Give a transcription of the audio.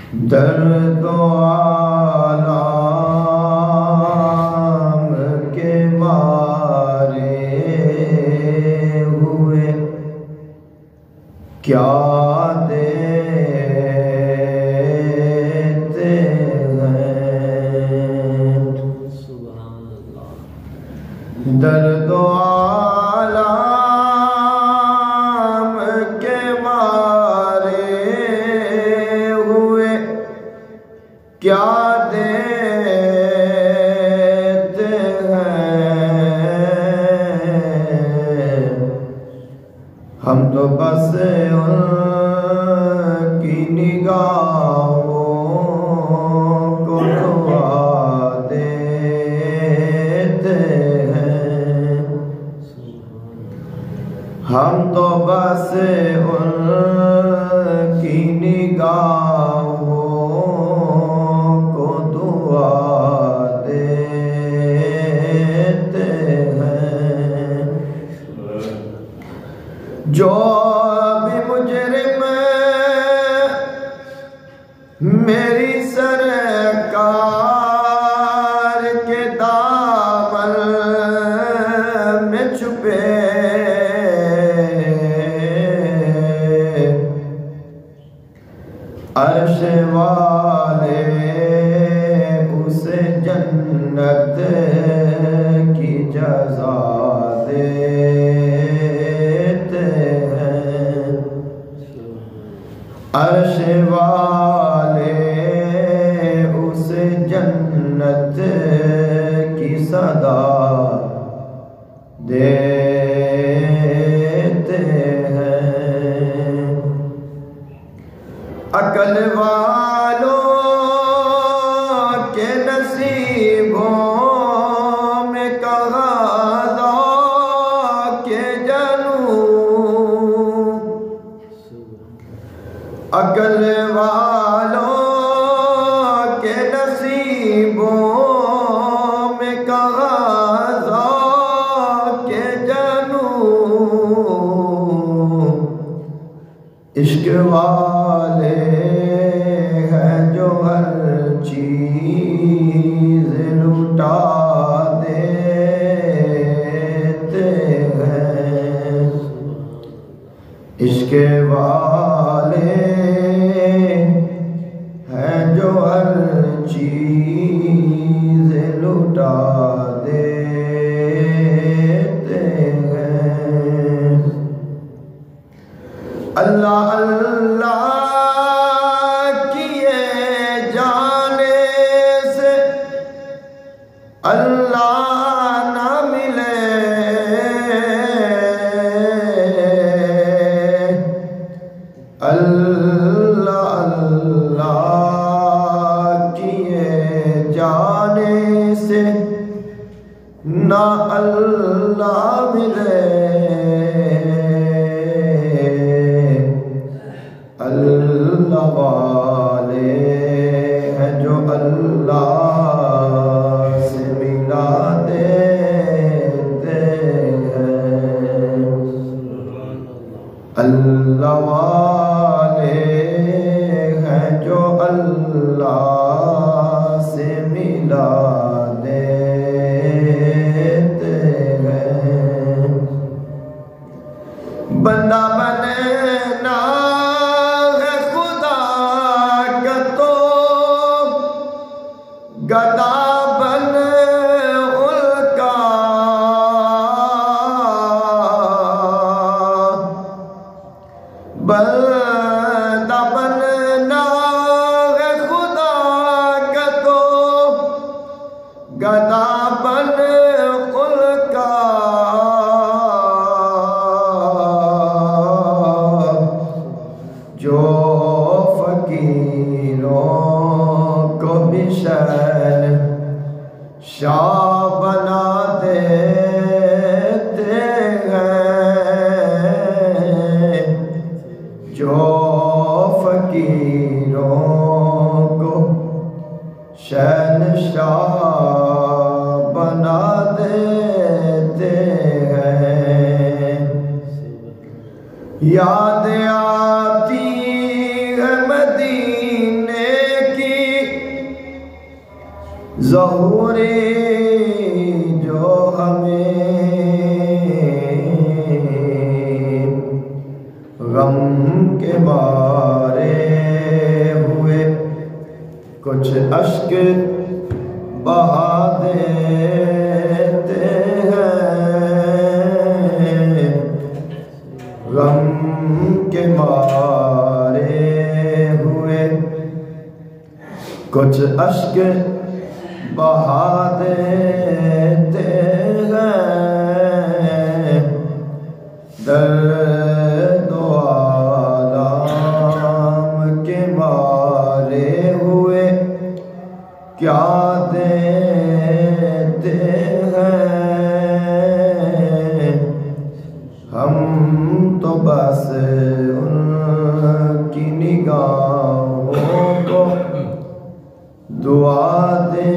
दर्द आलम के मारे हुए क्या देते हैं। सुभान अल्लाह। दर्द आलम के मारे हुए क्या देते हैं। हम तो बस उनकी निगाहों को दुआ देते हैं। हम तो बस उनकी निगाहों को दुआ देते हैं। जो भी मुजरिम मेरी सरकार के दामन में छुपे, अर्श वाले उसे जन्नत की जज़ा देते हैं। अर्श वाले उसे जन्नत की सदा देते हैं। अकल वालों के नसीबों में कहा के जनू, अकल वालों के नसीबों में कहा के जनू, इश्क वाले हैं जो हर चीज लुटा देते हैं। इश्क वाले हैं जो हर चीज लुटा देते हैं। अल्लाह अल्लाह किए जाने से अल्लाह ना मिले, अल्लाह अल्लाह किए जाने से ना अल्लाह मिले। अल्लाह वाले हैं जो अल्लाह से मिला देते हैं। अल्लाह वाले हैं जो अल्लाह से मिला देते हैं। बंदा बनना गदा बन उनका, बंदा बनना है खुदा का तो गदा बन उनका। जो फकीरों को भी शाह बना देते हैं। जो फकीरों को शहंशाह बना देते हैं। याद आती है मदीने ज़हूरी जो हमें गम के बारे हुए कुछ अश्क बहा देते हैं, गम के मारे हुए कुछ अश्क बहा देते हैं, दर्द आलम के मारे हुए क्या देते हैं। हम तो बस उनकी निगाहों को दुआ दे